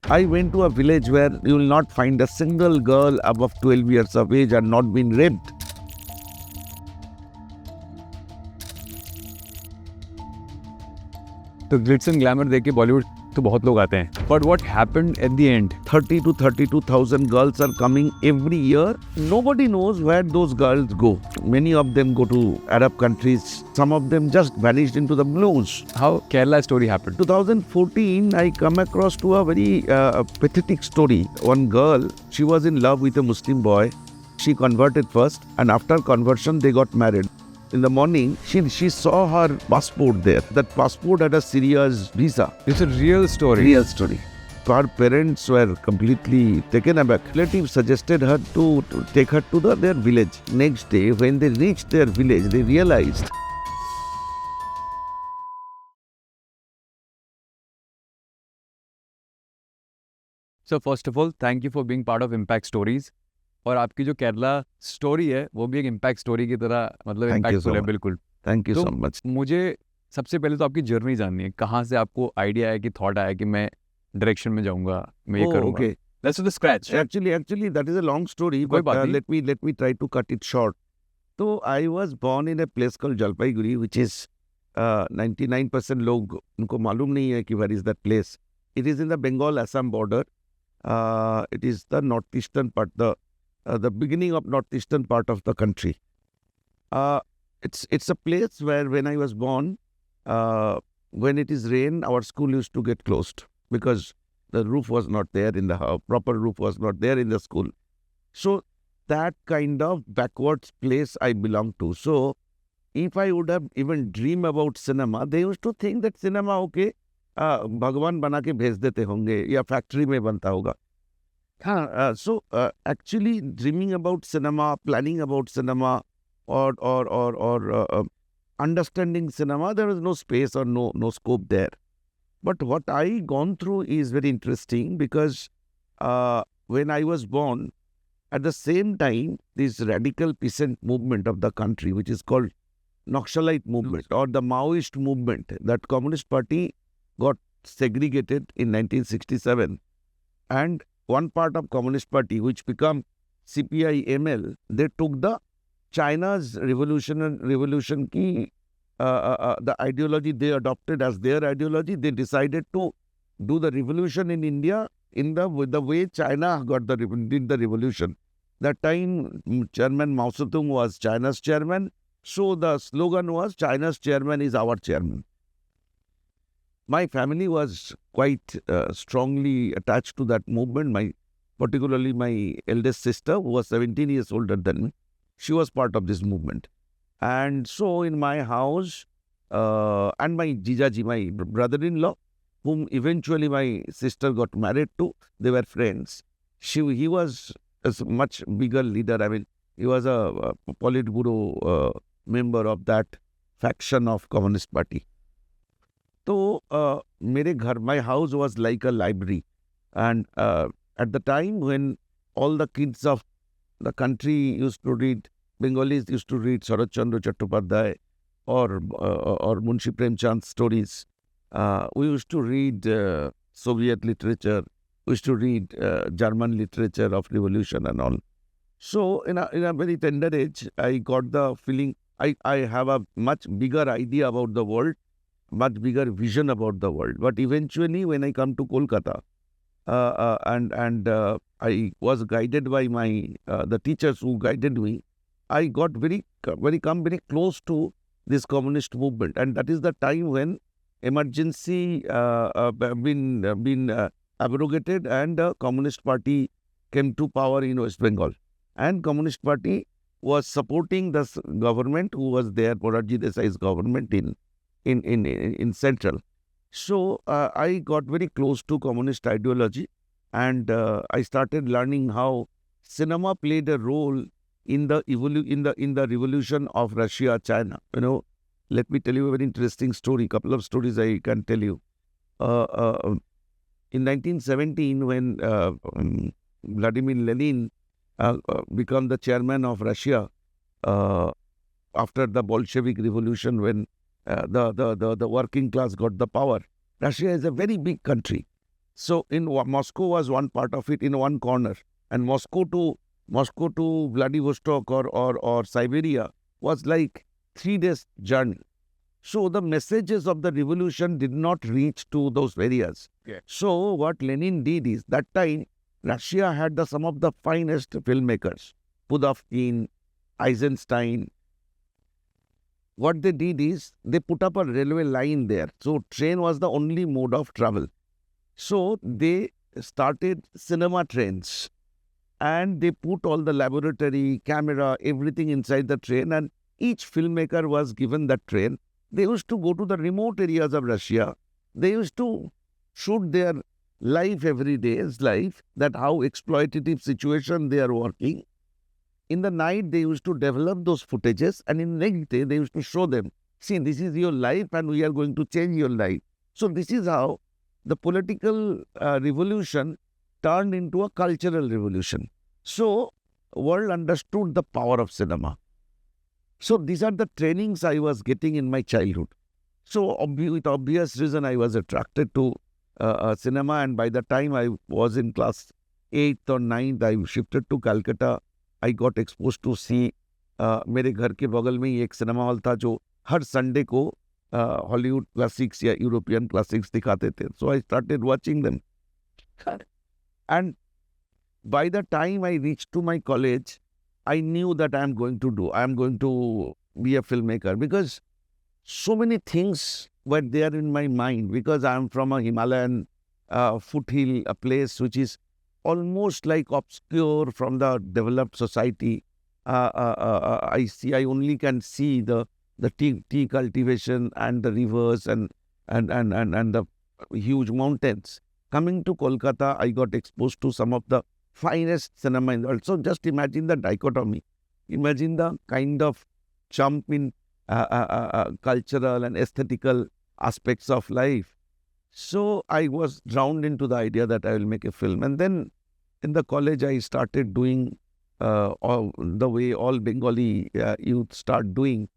I went to a village where you will not find a single girl above 12 years of age and not been raped. तो Glitz and glamour देख के बॉलीवुड तो बहुत लोग आते हैं, but what happened at the end? 30 to 32,000 girls are coming every year. Nobody knows where those girls go. Many of them go to Arab countries. Some of them just vanished into the blues. How Kerala story happened? 2014, I come across to a very pathetic story. One girl, she was in love with a Muslim boy. She converted first, and after conversion, they got married. In the morning, she saw her passport there. That passport had a Syria's visa. It's a real story. Real story. Her parents were completely taken aback. Relatives suggested her to take her to their village. Next day, when they reached their village, they realized So first of all, thank you for being part of Impact Stories. और आपकी जो Kerala story है वो भी एक impact story की तरह मतलब इम्पैक्टफुल है। बिल्कुल। Thank you तो so much. मुझे सबसे पहले तो आपकी जर्नी जाननी है, कहाँ से आपको आइडिया आया कि थॉट आया कि मैं डायरेक्शन में जाऊंगा, मैं ये करूंगा। Okay. Let's do the scratch. Actually, that is a long story, कोई but बात नहीं। let me try to cut it short. So I was born in a place called Jalpaiguri, which is 99% लोग उनको मालूम नहीं है कि where is that place. It is in the Bengal-Assam border. It is the northeastern part, the beginning of northeastern part of the country. It's a place where when I was born, when it is rain, our school used to get closed because the roof was not there in the house, proper roof was not there in the school. So that kind of backwards place I belong to. So if I would have even dreamed about cinema, they used to think that cinema, okay, भगवान बना के भेज देते होंगे या factory में बनता होगा. हाँ, so actually dreaming about cinema, planning about cinema, or understanding cinema, there was no space or no scope there. But what I gone through is very interesting because when I was born, at the same time, this radical peasant movement of the country, which is called Naxalite movement or the Maoist movement, that Communist Party got segregated in 1967, and one part of Communist Party, which became CPI-ML, they took the China's revolution ki the ideology they adopted as their ideology. They decided to do the revolution in India with the way China did the revolution. That time, Chairman Mao Zedong was China's chairman, so the slogan was China's chairman is our chairman. My family was quite strongly attached to that movement. Particularly my eldest sister, who was 17 years older than me, she was part of this movement. And so in my house, and my jijaji, my brother-in-law, whom eventually my sister got married to, they were friends. He was a much bigger leader. I mean, he was a Politburo member of that faction of Communist Party. So, my house was like a library. And at the time when all the kids of the country used to read, Bengalis used to read Sharat Chandra Chattopadhyay or Munshi Premchand's stories. We used to read Soviet literature. We used to read German literature of revolution and all. So in a very tender age, I got the feeling I have a much bigger idea about the world, much bigger vision about the world. But eventually, when I come to Kolkata, and I was guided by the teachers who guided me, I got very close to this communist movement, and that is the time when emergency been abrogated and the Communist Party came to power in West Bengal, and Communist Party was supporting the government who was there, Morarji Desai's government in central. So I got very close to communist ideology, and I started learning how cinema played a role in the revolution of Russia, China. You know, let me tell you a very interesting story. Couple of stories I can tell you. In 1917, when Vladimir Lenin became the chairman of Russia after the Bolshevik Revolution, when the working class got the power. Russia is a very big country. So Moscow was one part of it in one corner, and Moscow to Vladivostok or Siberia was like 3 days journey. So the messages of the revolution did not reach to those areas. Yeah. So what Lenin did is that time Russia had some of the finest filmmakers, Pudovkin, Eisenstein. What they did is they put up a railway line there. So train was the only mode of travel. So they started cinema trains and they put all the laboratory, camera, everything inside the train, and each filmmaker was given that train. They used to go to the remote areas of Russia. They used to shoot their life every day's life, that how exploitative situation they are working. In the night, they used to develop those footages, and in the next day, they used to show them, see, this is your life and we are going to change your life. So this is how the political revolution turned into a cultural revolution. So world understood the power of cinema. So these are the trainings I was getting in my childhood. So with obvious reason, I was attracted to cinema, and by the time I was in class 8th or 9th, I shifted to Calcutta. I got exposed to see मेरे घर के बगल में ही एक cinema hall था जो हर Sunday को Hollywood classics या यूरोपियन क्लासिक्स दिखाते थे. So I started watching them. And by the time I reached to my college, I knew that I am going to be a filmmaker, because so many things were there in my mind, because I am from a Himalayan foothill, a place which is almost like obscure from the developed society. I only can see the tea cultivation and the rivers and the huge mountains. Coming to Kolkata, I got exposed to some of the finest cinema in the world. So just imagine the dichotomy. Imagine the kind of jump in cultural and aesthetical aspects of life. So I was drowned into the idea that I will make a film. And then in the college, I started doing all the way all Bengali youth start doing,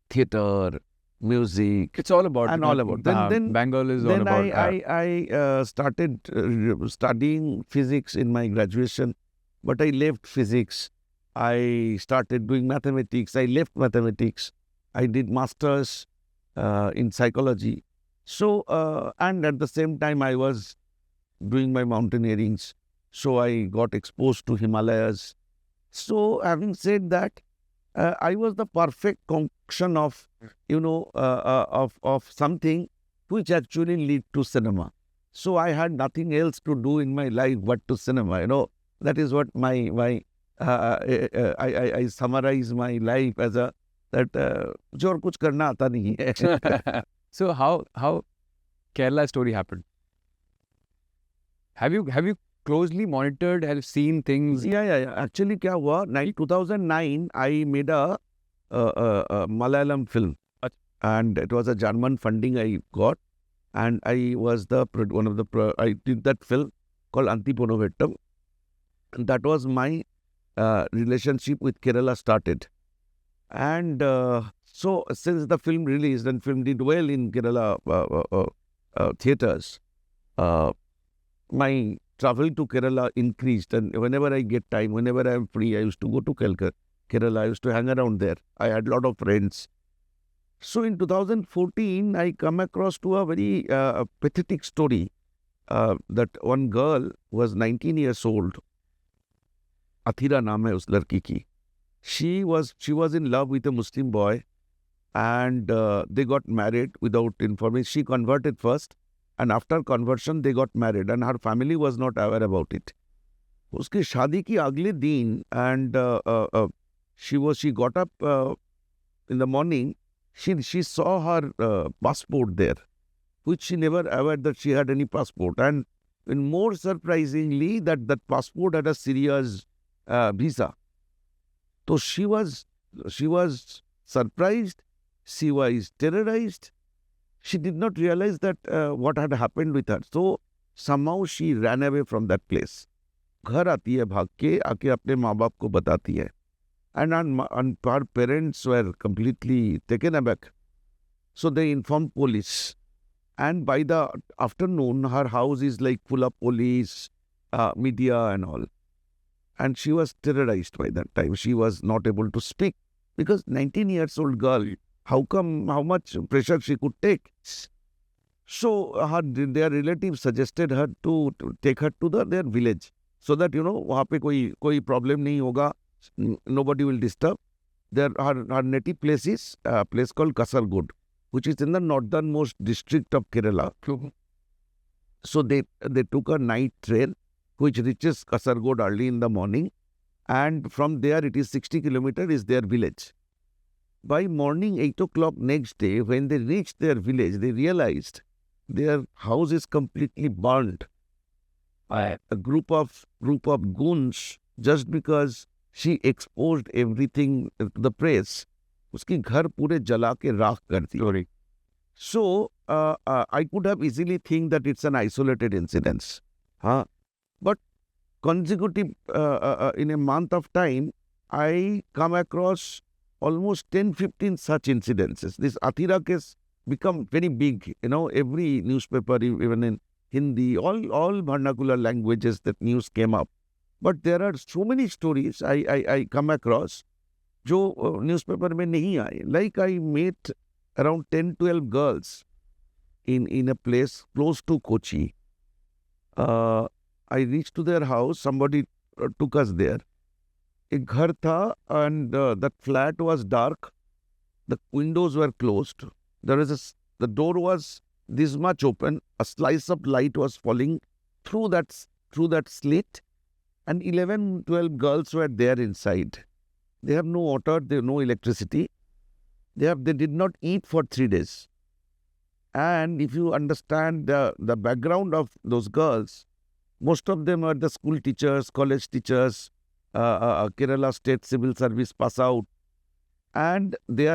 theatre, music. It's all about And all about. Then Bengal is all then about. I started studying physics in my graduation, but I left physics. I started doing mathematics. I left mathematics. I did masters in psychology. So, and at the same time, I was doing my mountaineerings. So I got exposed to Himalayas. So having said that, I was the perfect concoction of, of something which actually lead to cinema. So I had nothing else to do in my life but to cinema. That is what I summarize my life as a that मुझे और कुछ करना आता नहीं है. So how Kerala story happened? Have you closely monitored? Have seen things? Yeah. Actually, क्या हुआ? 2009, I made a Malayalam film, and it was a German funding I got, and I was I did that film called Antiponovettam, and that was my relationship with Kerala started. And so since the film released and film did well in Kerala theatres, my travel to Kerala increased, and whenever I get time, whenever I am free, I used to go to Kerala. I used to hang around there. I had a lot of friends. So in 2014, I come across to a very pathetic story that one girl was 19 years old. Athira naam hai us ladki ki. She was in love with a Muslim boy, and they got married without information. She converted first, and after conversion they got married, and her family was not aware about it. उसकी शादी की अगले दिन, and she got up in the morning. She saw her passport there, which she never aware that she had any passport, and more surprisingly that passport had a Syria's visa. So she was surprised, she was terrorized. She did not realize that what had happened with her. So somehow she ran away from that place. घर आती है भाग के, आके अपने माँ बाप को बताती है. And her parents were completely taken aback. So they informed police. And by the afternoon, her house is like full of police, media and all. And she was terrorized by that time. She was not able to speak because 19 years old girl, how much pressure she could take? So their relatives suggested her to take her to their village so that, वहाँ पे कोई problem नहीं होगा, nobody will disturb. Her native place is a place called Kasargod, which is in the northernmost district of Kerala. So they took a night train which reaches Kasargod early in the morning, and from there it is 60 kilometers is their village. By morning 8 o'clock next day, when they reached their village, they realized their house is completely burnt by a group of goons just because she exposed everything to the press. उसकी घर पूरे जला के राख कर दी. Sorry. So I could have easily think that it's an isolated incident. But consecutive in a month of time, I come across almost 10-15 such incidences. This Athira case become very big. Every newspaper, even in Hindi, all vernacular languages, that news came up. But there are so many stories I come across जो newspaper में नहीं आए. Like I met around 10-12 girls in a place close to Kochi. I reached to their house. Somebody took us there. एक घर था, and that flat was dark. The windows were closed. The door was this much open. A slice of light was falling through that slit, and 11-12 girls were there inside. They have no water, they have no electricity. They did not eat for 3 days. And if you understand the background of those girls, most of them are the school teachers, college teachers, Kerala State Civil Service pass out, and what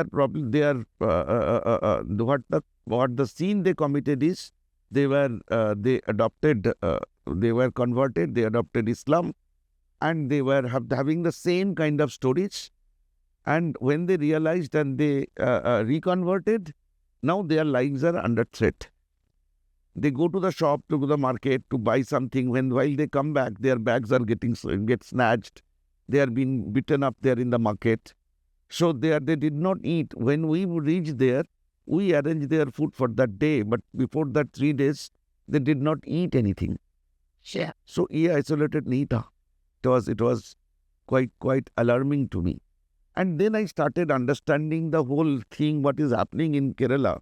the sin they committed is they were converted, they adopted Islam, and they were having the same kind of stories. And when they realized and they reconverted, now their lives are under threat. They go to the shop, to the market to buy something. While they come back, their bags are get snatched. They are being beaten up there in the market. So they did not eat. When we reached there, we arranged their food for that day. But before that 3 days, they did not eat anything. Yeah. So ये isolated नहीं था. It was quite alarming to me. And then I started understanding the whole thing, what is happening in Kerala.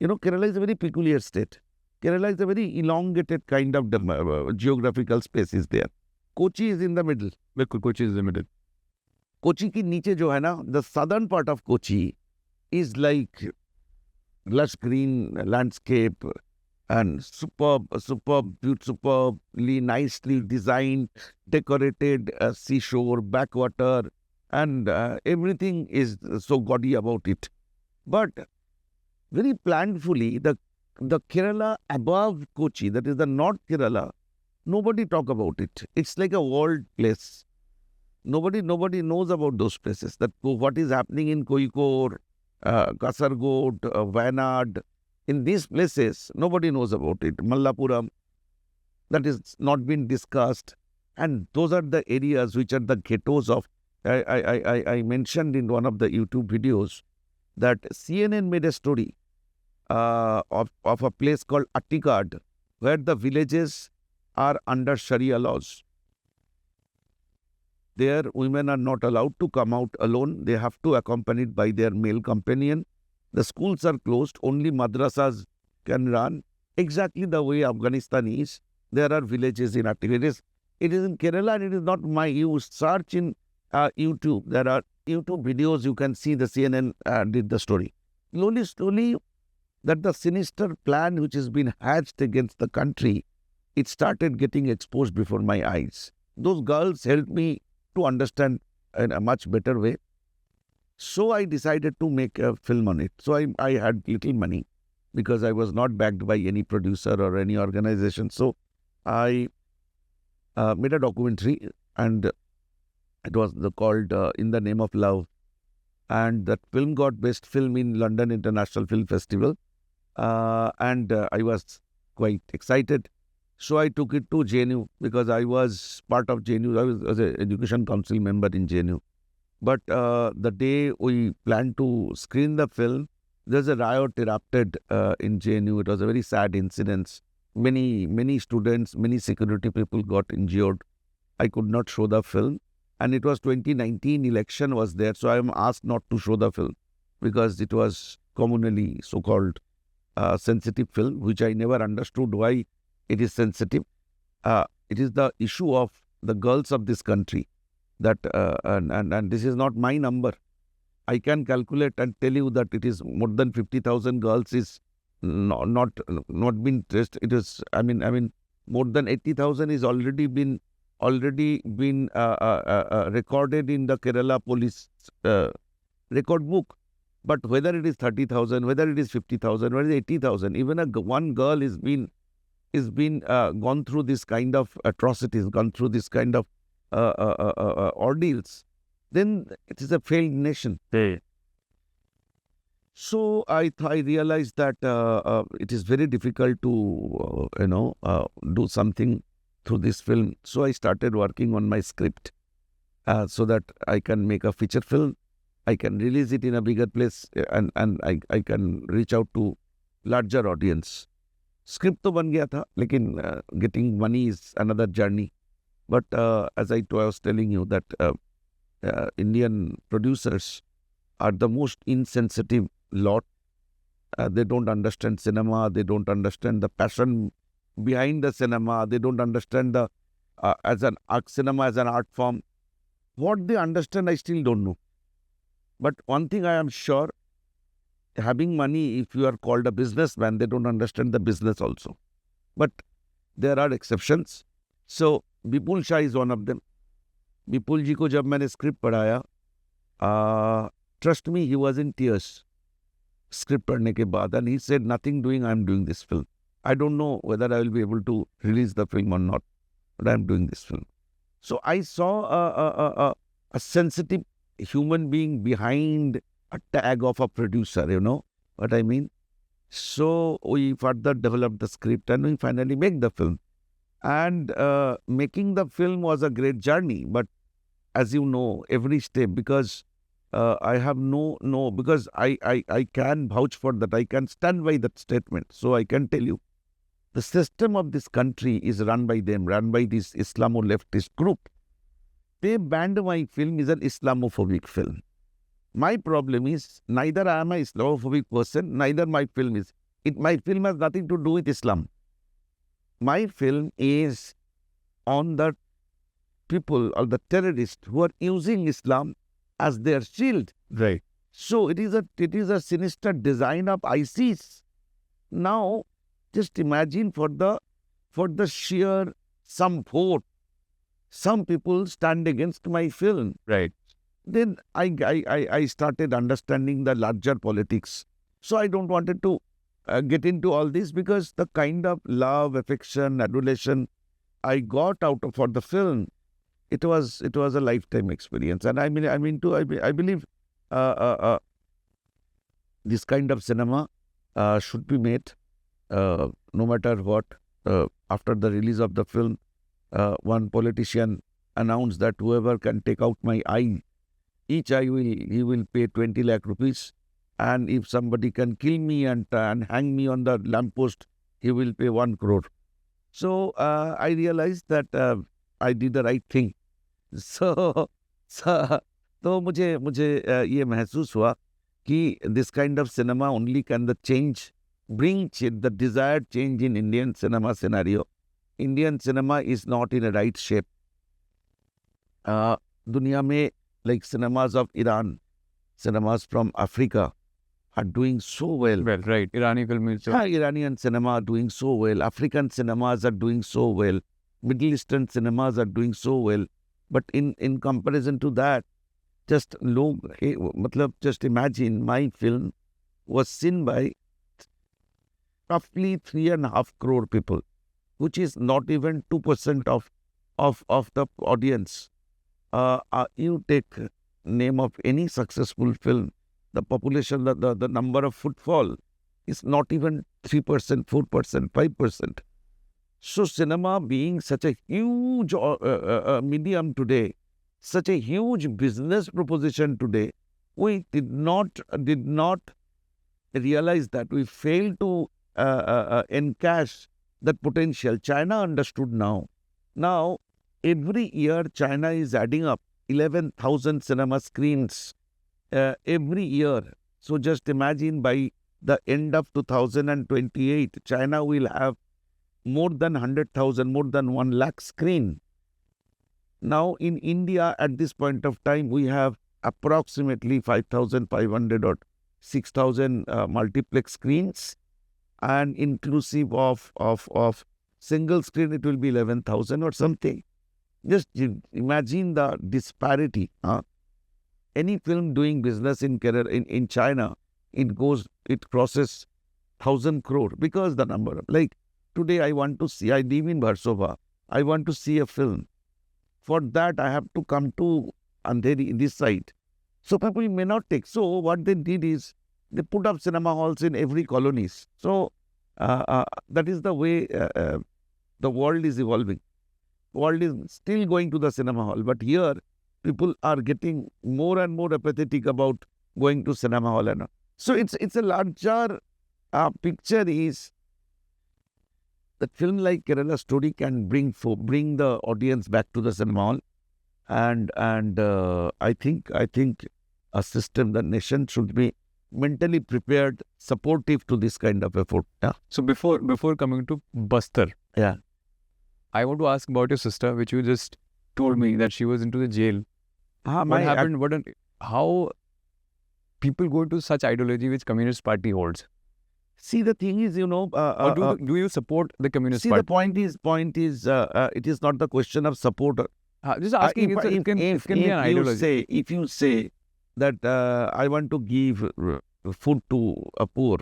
Kerala is a very peculiar state. Kerala is a very elongated kind of geographical space is there. Kochi is in the middle. Kochi is in the middle. Kochi ki niche jo hai na, the southern part of Kochi is like lush green landscape and superbly nicely designed, decorated seashore, backwater, and everything is so gaudy about it. But very planfully, the Kerala above Kochi, that is the North Kerala, nobody talk about it. It's like a world place. Nobody knows about those places. That what is happening in Kozhikode, Kasargod, Wayanad, in these places, nobody knows about it. Mallapuram, that is not been discussed. And those are the areas which are the ghettos of. I mentioned in one of the YouTube videos that CNN made a story of a place called Attikad, where the villages are under Sharia laws. There, women are not allowed to come out alone. They have to accompanied by their male companion. The schools are closed. Only madrasas can run. Exactly the way Afghanistan is. There are villages in Attikad. It is in Kerala, and it is not my use. Search in YouTube. There are YouTube videos. You can see the CNN did the story. Slowly, that the sinister plan which has been hatched against the country, it started getting exposed before my eyes. Those girls helped me to understand in a much better way. So I decided to make a film on it. So I had little money because I was not backed by any producer or any organization. So I made a documentary, and it was called In the Name of Love. And that film got Best Film in London International Film Festival. and I was quite excited. So I took it to JNU because I was part of JNU. I was an education council member in JNU. But the day we planned to screen the film, there's a riot erupted in JNU. It was a very sad incident. Many students, many security people got injured. I could not show the film. And it was 2019 election was there. So I am asked not to show the film because it was communally so-called sensitive film, which I never understood why it is sensitive. It is the issue of the girls of this country that and this is not my number. I can calculate and tell you that it is more than 50,000 girls is not been traced. It is more than 80,000 is already been recorded in the Kerala police record book. But whether it is 30,000, whether it is 50,000, whether it is 80,000, even one girl is been gone through this kind of atrocities, gone through this kind of ordeals, then it is a failed nation. So I realized that it is very difficult to do something through this film. So I started working on my script so that I can make a feature film. I can release it in a bigger place and I can reach out to larger audience. Script तो बन गया था, लेकिन getting money is another journey. But as I was telling you that Indian producers are the most insensitive lot. They don't understand cinema. They don't understand the passion behind the cinema. They don't understand the cinema as an art form. What they understand, I still don't know. But one thing I am sure, having money, if you are called a businessman, they don't understand the business also. But there are exceptions. So Vipul Shah is one of them. Vipul ji ko jab maine script padhaya, trust me, he was in tears. Script padhne ke baad, and he said, nothing doing, I am doing this film. I don't know whether I will be able to release the film or not, but I am doing this film. So I saw a sensitive human being behind a tag of a producer, you know what I mean? So we further developed the script and we finally make the film. And making the film was a great journey, but as you know, every step, because I have because I can vouch for that, I can stand by that statement. So I can tell you, the system of this country is run by them, run by this Islamo-leftist group. They banned my film is an Islamophobic film. My problem is, neither I am an Islamophobic person, neither my film is. My film has nothing to do with Islam. My film is on the people or the terrorists who are using Islam as their shield. Right. So it is a sinister design of ISIS. Now, just imagine for the sheer some vote, some people stand against my film. Right. Then I started understanding the larger politics. So I don't wanted to get into all this, because the kind of love, affection, adulation I got for the film, it was a lifetime experience. And I believe this kind of cinema should be made no matter what. After the release of the film, one politician announced that whoever can take out my eye, each eye he will pay 20 lakh rupees. And if somebody can kill me and hang me on the lamppost, he will pay 1 crore. So I realized that I did the right thing. So तो मुझे ये महसूस हुआ कि this kind of cinema only can bring the desired change in Indian cinema scenario. Indian cinema is not in a right shape. दुनिया में, like cinemas of Iran, cinemas from Africa are doing so well. Well, right. Irani film. Iranian cinema are doing so well. African cinemas are doing so well. Middle Eastern cinemas are doing so well. But in comparison to that, just imagine my film was seen by roughly 3.5 crore people, which is not even 2% of the audience. You take name of any successful film, the population, the number of footfall is not even 3%, 4%, 5%. So cinema being such a huge medium today, such a huge business proposition today, we did not realize that we failed to encash that potential. China understood now. Now, every year China is adding up 11,000 cinema screens every year. So just imagine by the end of 2028, China will have more than 100,000, more than 1 lakh screen. Now in India at this point of time, we have approximately 5,500 or 6,000 multiplex screens, and inclusive of single screen, it will be 11,000 or something. Just imagine the disparity. Any film doing business in Kerala, in China, it crosses 1,000 crore because the number. Like today, I live in Versova. I want to see a film. For that, I have to come to Andheri, this side. So people may not take. So what they did is they put up cinema halls in every colonies. So that is the way the world is evolving. World is still going to the cinema hall, but here people are getting more and more apathetic about going to cinema hall. And so it's a larger picture is that film like Kerala Story can bring the audience back to the cinema hall, and I think a system, the nation should be mentally prepared, supportive to this kind of effort. Yeah. So before coming to Bastar, Yeah. I want to ask about your sister, which you just told me that she was into the jail. What happened? How people go into such ideology which Communist Party holds? See, the thing is, Or do you support the Communist see, Party? the point is, it is not the question of support. Just asking, it can be an ideology. If you say that I want to give food to a poor,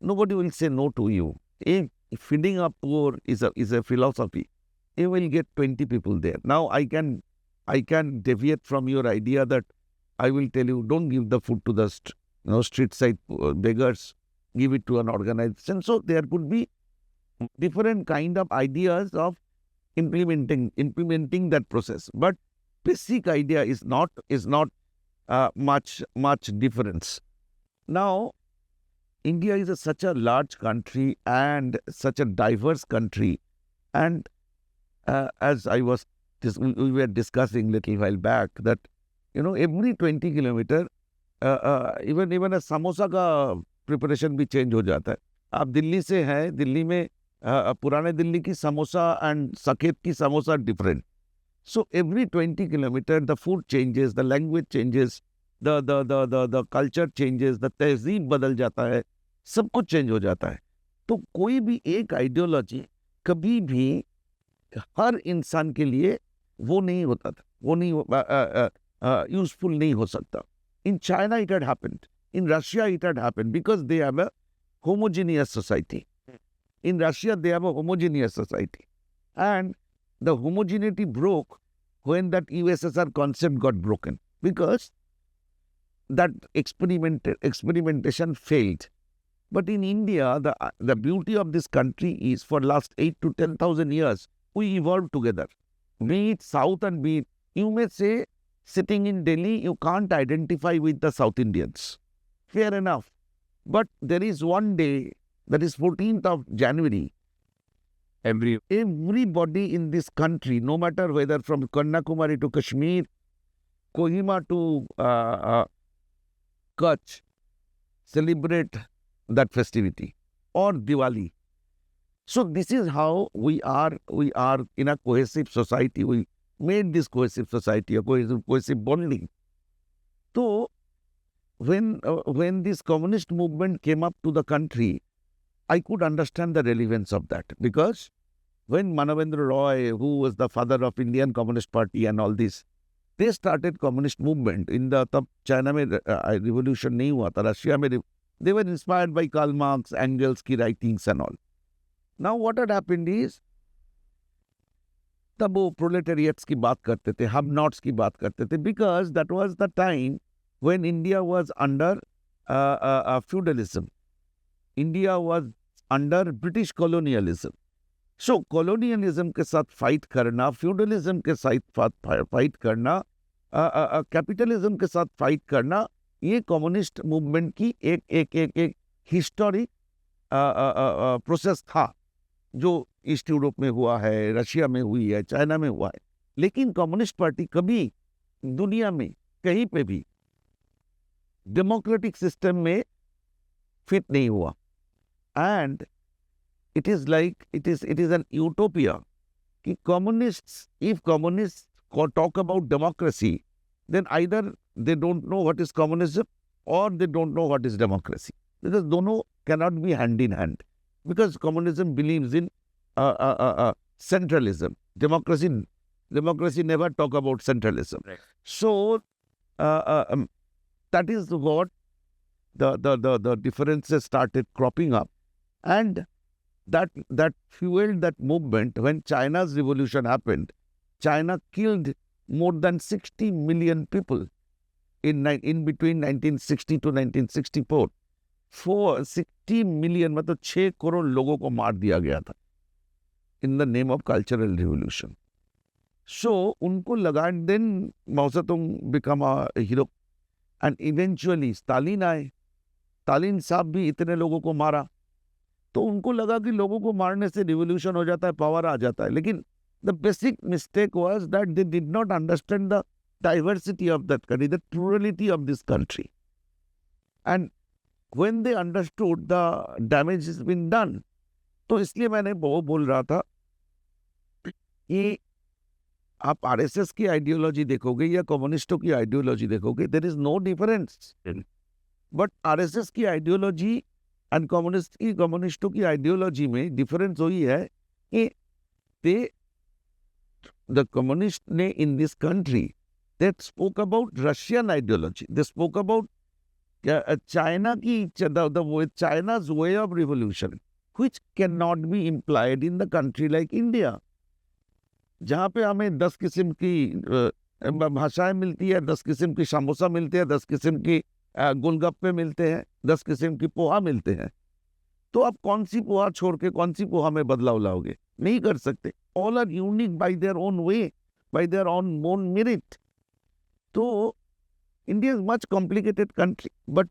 nobody will say no to you. If feeding a poor is a philosophy, you will get 20 people there. Now I can deviate from your idea that I will tell you, don't give the food to the street side beggars, give it to an organization. So there could be different kind of ideas of implementing that process. But basic idea is not much difference. Now, India is such a large country and such a diverse country, and as we were discussing little while back that every 20 kilometer even a samosa का preparation भी change हो जाता है. आप दिल्ली से हैं, दिल्ली में पुराने दिल्ली की समोसा and सकेत की samosa different. So every 20 kilometer the food changes, the language changes, the culture changes, the तहजीब बदल जाता है, सब कुछ चेंज हो जाता है. तो कोई भी एक आइडियोलॉजी कभी भी हर इंसान के लिए वो नहीं होता था, वो नहीं यूजफुल नहीं हो सकता. In China it had happened. In Russia it had happened because they have a homogeneous society. In Russia they have a homogeneous society. And the homogeneity broke when that USSR concept got broken because that experimentation failed. But in India, the beauty of this country is for last 8 to 10,000 years, we evolved together. Be it South and be it, you may say, sitting in Delhi, you can't identify with the South Indians. Fair enough. But there is one day, that is 14th of January, everybody in this country, no matter whether from Kanyakumari to Kashmir, Kohima to Kutch, celebrate that festivity or Diwali. So this is how we are in a cohesive society. We made this cohesive society, a cohesive bonding. So when this communist movement came up to the country, I could understand the relevance of that, because when Manavendra Roy, who was the father of Indian Communist Party and all this, they started communist movement in the तब China में revolution नहीं हुआ था, Russia में they were inspired by Karl Marx, Engels की writings and all. Now what had happened is, तब वो proletariats की बात करते थे, have-nots की बात करते थे, because that was the time when India was under feudalism. India was under British colonialism. So colonialism के साथ फाइट करना, फ्यूडलिज्म के साथ फाइट करना, कैपिटलिज्म के साथ फाइट करना, ये कम्युनिस्ट मूवमेंट की एक हिस्टोरिक प्रोसेस था, जो ईस्ट यूरोप में हुआ है, रशिया में हुई है, चाइना में हुआ है। लेकिन कम्युनिस्ट पार्टी कभी दुनिया में कहीं पे भी डेमोक्रेटिक सिस्टम में फिट नहीं हुआ। And it is like it is an utopia कि if communists talk about democracy, then either they don't know what is communism or they don't know what is democracy, because dono cannot be hand in hand, because communism believes in centralism. Democracy never talk about centralism. Right. So that is what the differences started cropping up, and that fueled that movement. When China's revolution happened, China killed more than 60 million people in between 1960 to 1964. 60 million, मतलब 6 करोड़ लोगों को मार दिया गया था in the name of cultural revolution. So उनको लगा, then Mao Zedong become a hero, and eventually Stalin आए। स्टालिन साहब भी इतने लोगों को मारा, तो उनको लगा कि लोगों को मारने से रिवोल्यूशन हो जाता है, पावर आ जाता है। लेकिन the basic mistake was that they did not understand the diversity of that country, the plurality of this country, and when they understood the damage is been done. तो इसलिए मैंने वो बोल रहा था कि आप आरएसएस की आइडियोलॉजी देखोगे या कम्युनिस्टों की आइडियोलॉजी देखोगे, there is no difference, but RSS की आइडियोलॉजी एंड कम्युनिस्टों की आइडियोलॉजी में डिफरेंस वही है कि द कम्युनिस्ट ने in this country they spoke about Russian ideology, they spoke about China की China's way of revolution which can not be implied in the country like India, जहाँ पे हमें 10 किस्म की भाषाएं मिलती है, 10 किस्म की समोसा मिलते हैं, 10 किस्म की गोलगप्पे मिलते हैं, 10 किस्म की पोहा मिलते हैं। तो आप कौन सी पोहा छोड़ के कौन सी पोहा में बदलाव लाओगे? नहीं कर सकते। All are unique by their own way, by their own merit. तो India is much complicated country, but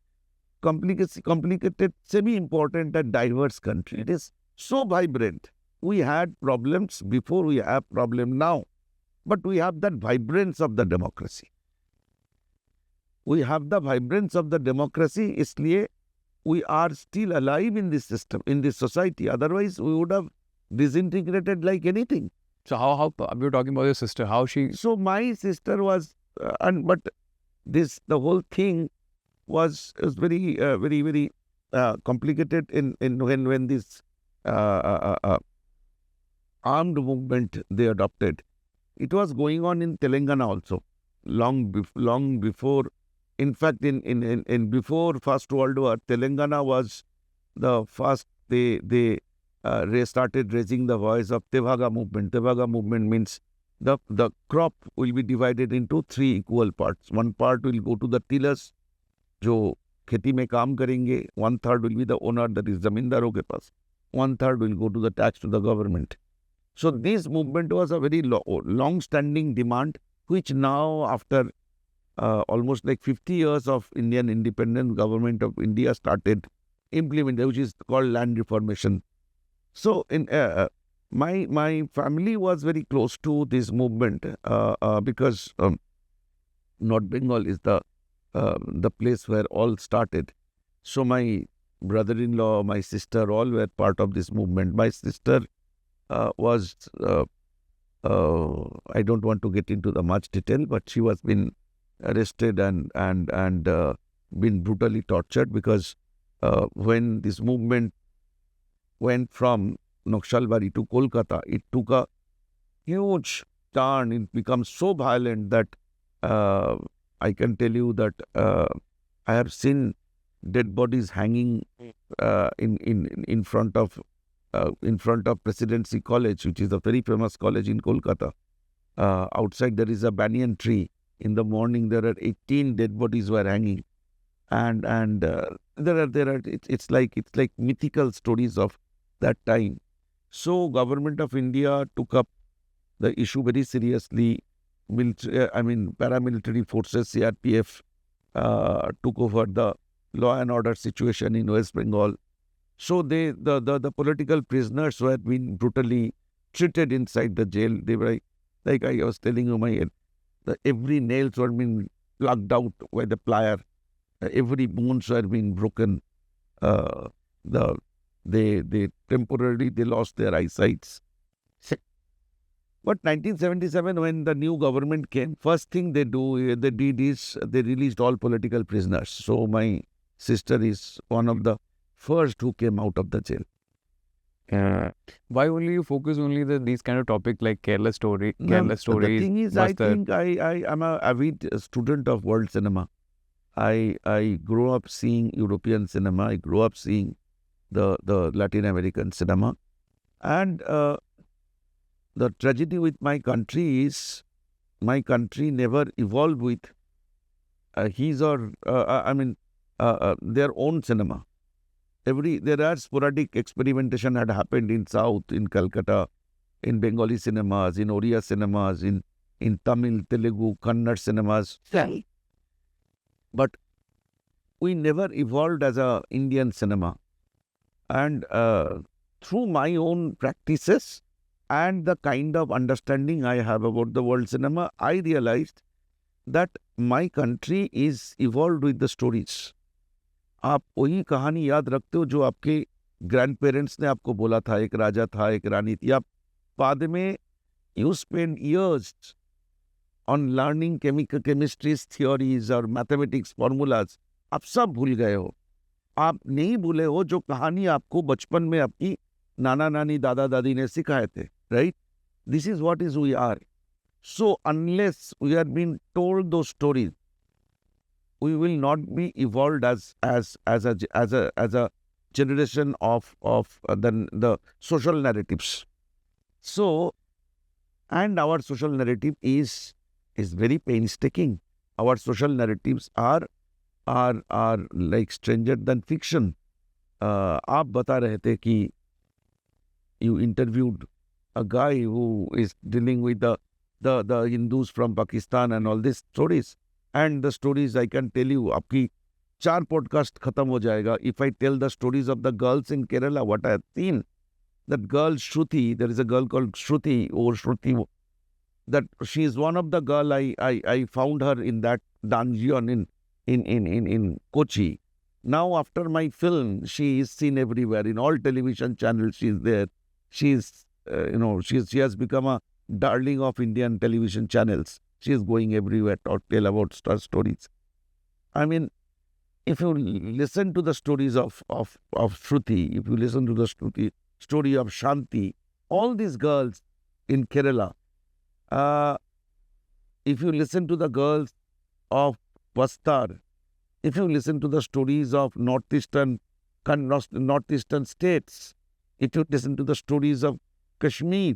complicated से भी इम्पोर्टेंट है diverse country. It is so vibrant. We had problems before, we have problem now, but we have that vibrance of the democracy. We have the vibrance of the democracy, इसलिए we are still alive in this system, in this society. Otherwise, we would have disintegrated like anything. So how you're talking about your sister? How she? So my sister was, but the whole thing was very complicated in when this armed movement they adopted. It was going on in Telangana also, long before. In fact, in before First World War, Telangana was the first. They started raising the voice of Tevaga movement. Tevaga movement means the crop will be divided into 3 equal parts. One part will go to the tillers, जो खेती में काम करेंगे. 1/3 will be the owner, that is जमींदारों के पास. 1/3 will go to the tax to the government. So this movement was a very long-standing demand, which now after almost like 50 years of Indian independent government of India started implementing, which is called land reformation. So in my family was very close to this movement because North Bengal is the place where all started. So my brother-in-law, my sister, all were part of this movement. My sister was I don't want to get into the much detail, but she was been arrested and been brutally tortured because when this movement went from Naxalbari to Kolkata, it took a huge turn. It becomes so violent that I can tell you that I have seen dead bodies hanging in front of Presidency College, which is a very famous college in Kolkata. Outside there is a banyan tree. In the morning there are 18 dead bodies were hanging, and It's like mythical stories of that time. So government of India took up the issue very seriously. Paramilitary forces, CRPF, took over the law and order situation in West Bengal. So the political prisoners who had been brutally treated inside the jail, they were like I was telling you, every nails were being plucked out by the plier, every bones were being broken. They temporarily they lost their eyesight. But 1977, when the new government came, first thing they did is they released all political prisoners. So my sister is one of the first who came out of the jail. Why only you focus only these kind of topics like Kerala stories? The thing is, I think I am a avid student of world cinema. I grew up seeing European cinema. I grew up seeing the Latin American cinema, and the tragedy with my country is my country never evolved with their own cinema. There are sporadic experimentation had happened in South, in Calcutta, in Bengali cinemas, in Oriya cinemas, in Tamil, Telugu, Kannada cinemas. But we never evolved as a Indian cinema. And through my own practices and the kind of understanding I have about the world cinema, I realized that my country is evolved with the stories. आप वही कहानी याद रखते हो जो आपके grand parents ने आपको बोला था, एक राजा था, एक रानी थी. आप बाद में you spend years on learning chemistries theories और मैथमेटिक्स फॉर्मूलाज. आप सब भूल गए हो. आप नहीं भूले हो जो कहानी आपको बचपन में आपकी नाना नानी दादा दादी ने सिखाए थे. Right? This is what is we are. So unless we are been told those stories, we will not be evolved as a generation of the social narratives. So, and our social narrative is very painstaking. Our social narratives are like stranger than fiction. आप बता रहे थे कि you interviewed a guy who is dealing with the Hindus from Pakistan and all these stories. And the stories, I can tell you, आपकी 4 podcast खत्म हो जाएगा. If I tell the stories of the girls in Kerala, what I have seen, that girl Shruti, there is a girl called Shruti, that she is one of the girl I found her in that dungeon in Kochi. Now after my film, she is seen everywhere in all television channels. She is there. She is, she has become a darling of Indian television channels. She is going everywhere to tell about stories. I mean, if you listen to the stories of Shruti, if you listen to the story of Shanti, all these girls in Kerala, if you listen to the girls of Bastar, if you listen to the stories of northeastern states, if you listen to the stories of Kashmir,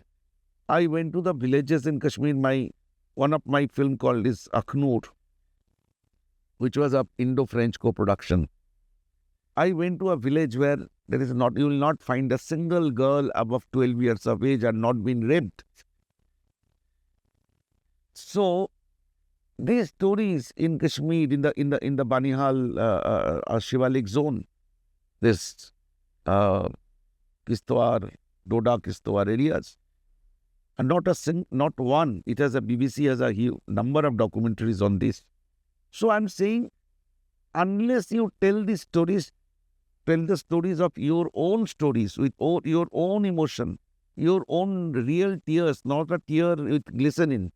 I went to the villages in Kashmir. One of my film called is Akhnur, which was a Indo-French co-production. I went to a village where you will not find a single girl above 12 years of age and not been raped. So these stories in Kashmir, in the Banihal Shivalik zone, this Kishtwar, Doda Kishtwar areas, and not one. It has BBC has a huge number of documentaries on this. So I'm saying, unless you tell the stories of your own stories with your own emotion, your own real tears, not a tear with glistening,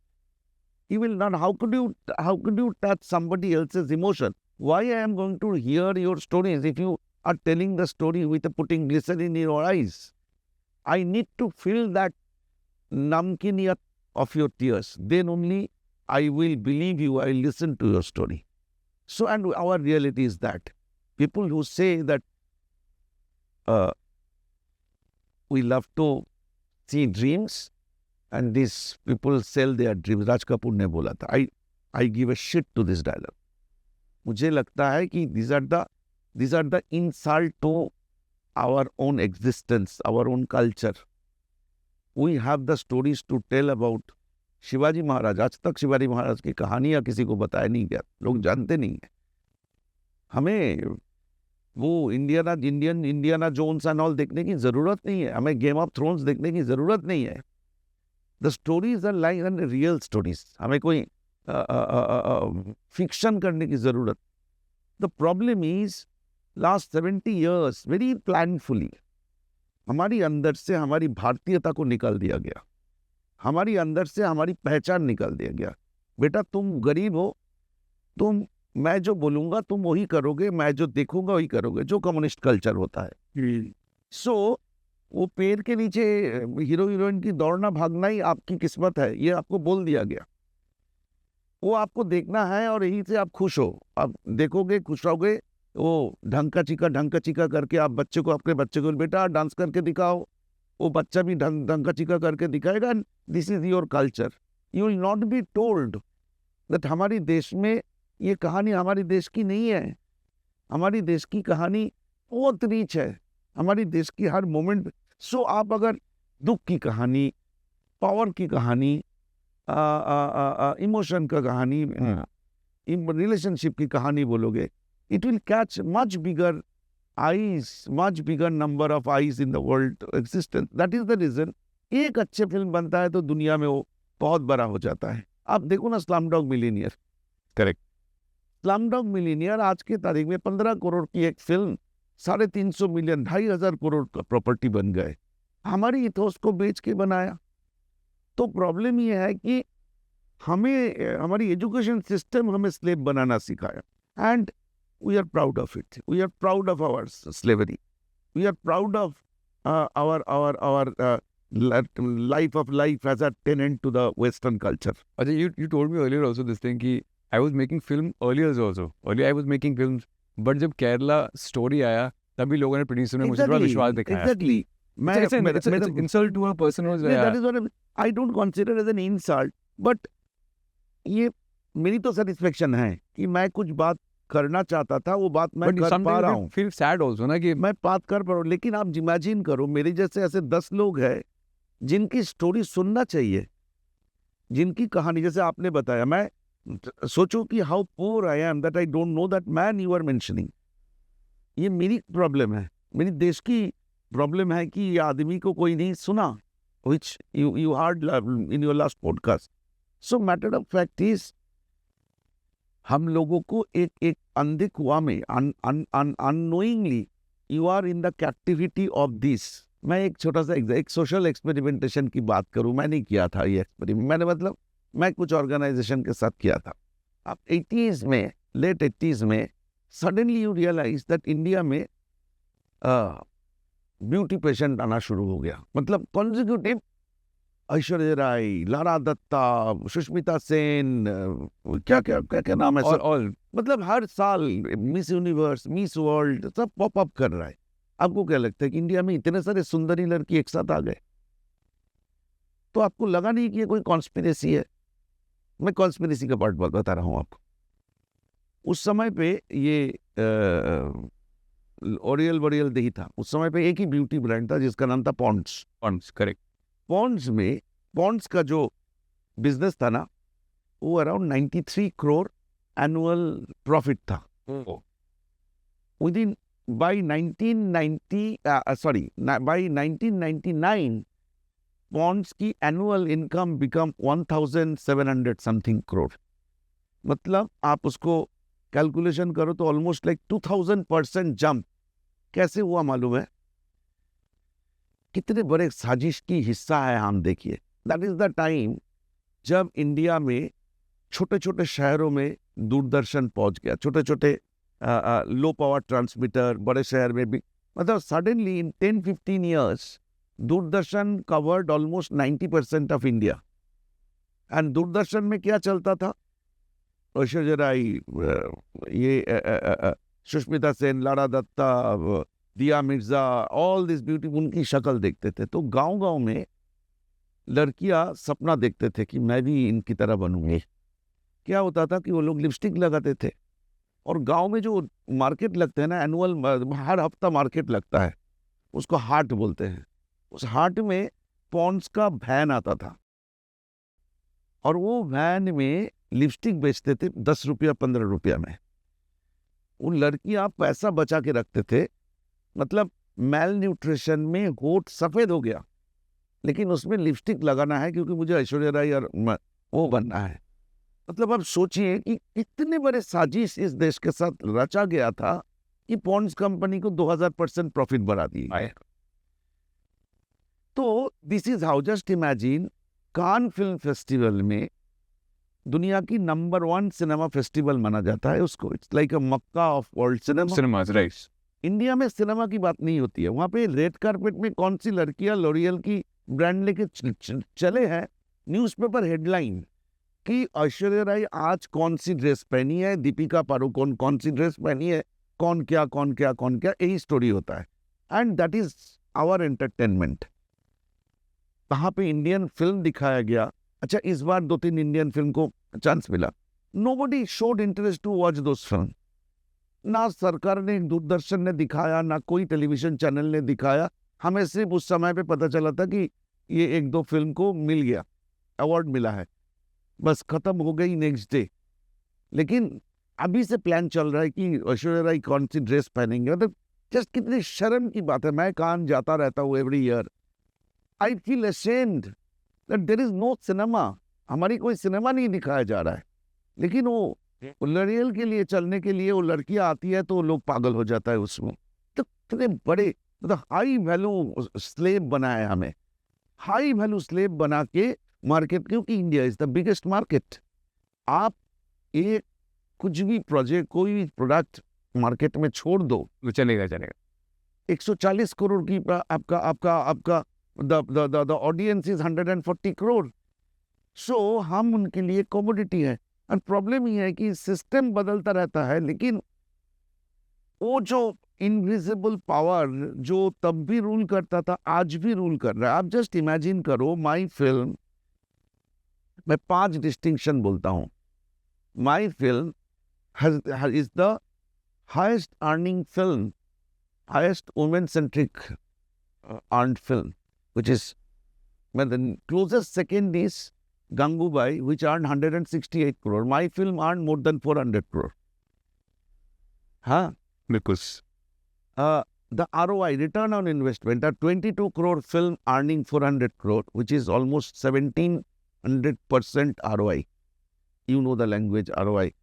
you will not. How could you touch somebody else's emotion? Why I am going to hear your stories if you are telling the story with putting glycerin in your eyes? I need to feel that namkiniyat of your tears. Then only I will believe you, I will listen to your story. So, and our reality is that people who say that we love to see dreams and these people sell their dreams. Raj Kapoor ने बोला था. I give a shit to this dialogue. मुझे लगता है कि these are the these are the insult to our own existence, our own culture. We have the stories to tell about Shivaji Maharaj. आज तक शिवाजी महाराज की कहानियां किसी को बताया नहीं गया, लोग जानते नहीं है. हमें वो इंडियाना जोन्स एंड ऑल देखने की जरूरत नहीं है, हमें गेम ऑफ थ्रोन्स देखने की जरूरत नहीं है. The stories are like and real stories. हमें कोई फिक्शन करने की जरूरत. The problem is last 70 years very planfully हमारी अंदर से हमारी भारतीयता को निकाल दिया गया, हमारी अंदर से हमारी पहचान निकाल दिया गया. बेटा तुम गरीब हो, मैं जो बोलूंगा तुम वही करोगे, मैं जो देखूंगा वही करोगे, जो कम्युनिस्ट कल्चर होता है. सो वो पेड़ के नीचे हीरो हीरोइन की दौड़ना भागना ही आपकी किस्मत है, ये आपको बोल दिया गया. वो आपको देखना है और यही से आप खुश हो. आप देखोगे, खुश रहोगे. वो ढंग का चिका करके आप अपने बच्चे को बेटा डांस करके दिखाओ, वो बच्चा भी ढंग का चिका करके दिखाएगा. This is your culture. You will not be told that हमारी देश में ये कहानी हमारी देश की नहीं है. हमारी देश की कहानी बहुत रिच है, हमारी देश की हर मोमेंट. सो आप अगर दुख की कहानी, पावर की कहानी, इमोशन का कहानी, रिलेशनशिप की कहानी बोलोगे, it will catch much bigger eyes, much bigger number of eyes in the world existence. That is the reason एक अच्छे फिल्म बनता है तो दुनिया में वो बहुत बड़ा हो जाता है. आप देखो ना Slumdog millionaire. Correct. Slumdog millionaire आज के तारीख में 15 करोड़ की एक फिल्म 350 मिलियन 2,500 करोड़ का प्रॉपर्टी बन गए. हमारी इथोस को बेच के बनाया. तो प्रॉब्लम ये है कि हमारी एजुकेशन सिस्टम हमें स्लेव बनाना सिखाया. And we are proud of it. We are proud of our slavery. We are proud of our life as a tenant to the Western culture. Ajay, you told me earlier also this thing कि I was making film earlier also. Earlier I was making films, but जब Kerala story आया तभी लोगों ने producer में मुझे थोड़ा विश्वास दिखाया. Exactly. It's an insult to a person who's that is what I don't consider as an insult, but ये मेरी तो satisfaction है कि मैं कुछ बात करना चाहता था, वो बात मैं कर पा रहा हूँ. फील सैड आल्सो ना कि मैं बात कर पा रहा हूँ. लेकिन आप इमेजिन करो मेरे जैसे ऐसे 10 लोग हैं जिनकी स्टोरी सुनना चाहिए, जिनकी कहानी जैसे आपने बताया. मैं सोचो कि how poor I am that I don't know that man you are mentioning. ये मेरी प्रॉब्लम है, मेरी देश की प्रॉब्लम है कि ये आदमी को कोई नहीं सुना, which you heard in your last podcast. So matter of fact is हम लोगों को एक अंधे कुआं में unknowingly you are in the captivity of this. मैं एक छोटा सा एक सोशल एक्सपेरिमेंटेशन की बात करूं. मैं नहीं किया था ये एक्सपेरिमेंट, मैं कुछ ऑर्गेनाइजेशन के साथ किया था. अब 80s में, लेट 80s में suddenly you realise that India में ब्यूटी पेशेंट आना शुरू हो गया. मतलब कॉन्जिक्यूटिव ऐश्वर्या राय, लारा दत्ता, सुष्मिता सेन, क्या नाम है ऑल. मतलब हर साल मिस यूनिवर्स, मिस वर्ल्ड सब पॉप अप कर रहा है. आपको क्या लगता है कि इंडिया में इतने सारे सुंदरी लड़की एक साथ आ गए तो आपको लगा नहीं कि ये कोई कॉन्स्पिरेसी है? मैं कॉन्स्पिरेसी का पार्ट बता रहा हूँ आपको. उस समय पे ये ओरियल दही था. उस समय पे एक ही ब्यूटी ब्रांड था जिसका नाम था पॉन्ड्स. करेक्ट. पॉन्ड्स का जो बिजनेस था ना, वो अराउंड 93 करोड़ एनुअल प्रॉफिट था. विदिन बाय 1999 पॉन्ड्स की annual income become 1700 something crore. मतलब आप उसको कैलकुलेशन करो तो ऑलमोस्ट लाइक 2000% जंप. कैसे हुआ मालूम है? कितने बड़े साजिश की हिस्सा है हम. देखिए, दैट इज द टाइम जब इंडिया में छोटे छोटे शहरों में दूरदर्शन पहुंच गया. छोटे छोटे लो पावर ट्रांसमीटर बड़े शहर में भी. मतलब suddenly in 10-15 years Doordarshan covered almost 90% of India. And Doordarshan में क्या चलता था? ऐश्वर्या राय, ये सुष्मिता सेन, लारा दत्ता, दिया मिर्जा, ऑल दिस ब्यूटी, उनकी शक्ल देखते थे. तो गांव में लड़कियां सपना देखते थे कि मैं भी इनकी तरह बनूंगी. क्या होता था कि वो लोग लिपस्टिक लगाते थे, और गांव में जो मार्केट लगते हैं ना, एनुअल हर हफ्ता मार्केट लगता है, उसको हाट बोलते हैं। उस हाट में पॉन्ड्स का वैन आता था और वो वैन में लिपस्टिक बेचते थे 10 रुपया 15 रुपया में। वो लड़कियां पैसा बचा के रखते थे, मतलब मेल न्यूट्रिशन में होठ सफेद हो गया, लेकिन उसमें लिपस्टिक लगाना है क्योंकि मुझे ऐश्वर्या राय और वो बनना है। मतलब अब सोचिए कि इतने बड़े साजिश इस देश के साथ रचा गया था कि पॉन्ड्स कंपनी को 2000% प्रॉफिट बढ़ा दी। तो this is how, just imagine, Cannes film festival में दुनिया की नंबर 1 सिनेमा फेस्टिवल माना जाता है उसको। It's like a Mecca of world cinema. Right. India में सिनेमा की बात नहीं होती है। वहां पे रेड कार्पेट में कौन सी लड़कियां लॉरियल की ब्रांड लेके चले हैं, न्यूज़पेपर हेडलाइन कि ऐश्वर्या राय आज कौन सी ड्रेस पहनी है, दीपिका पादुकोण कौन सी ड्रेस पहनी है, कौन क्या कौन क्या कौन क्या, यही स्टोरी होता है। And that is our entertainment. वहां पे इंडियन फिल्म दिखाया गया। अच्छा, इस बार 2-3 इंडियन फिल्म को चांस मिला। Nobody showed interest to watch those film. ना सरकार ने, दूरदर्शन ने दिखाया, ना कोई टेलीविजन चैनल ने दिखाया। हमें सिर्फ उस समय पे पता चला था कि ये 1-2 फिल्म को मिल गया, अवार्ड मिला है, बस खत्म हो गई नेक्स्ट डे। लेकिन अभी से प्लान चल रहा है कि ऐश्वर्या राय कौन सी ड्रेस पहनेंगे। मतलब जस्ट कितनी शर्म की बात है। मैं कान जाता रहता हूँ every year. I feel ashamed that there is no cinema. हमारी कोई सिनेमा नहीं दिखाया जा रहा है। लेकिन वो लॉरियल के लिए चलने के लिए वो लड़कियां आती है तो लोग पागल हो जाता है उसमें। तो कितने बड़े, मतलब हाई वैल्यू स्लेव बनाया हमें, हाई वैल्यू स्लेव बना के मार्केट, क्योंकि India is the biggest market. आप एक कुछ भी प्रोजेक्ट, कोई भी प्रोडक्ट मार्केट में छोड़ दो, वो चलेगा चलेगा। 140 करोड़ की आपका आपका आपका द ऑडियंस इज 140 करोड़। सो हम उनके लिए कमोडिटी है। और प्रॉब्लम ये है कि सिस्टम बदलता रहता है, लेकिन वो जो इनविजिबल पावर जो तब भी रूल करता था आज भी रूल कर रहा है। आप जस्ट इमेजिन करो, माई फिल्म, मैं 5 डिस्टिंक्शन बोलता हूं। My film is the highest earning film, highest women-centric earned film, which is, well, the closest second is Gangubai, which earned 168 crore. My film earned more than 400 crore. Huh? Because the ROI, return on investment, a 22 crore film earning 400 crore, which is almost 1700% ROI. You know the language, ROI.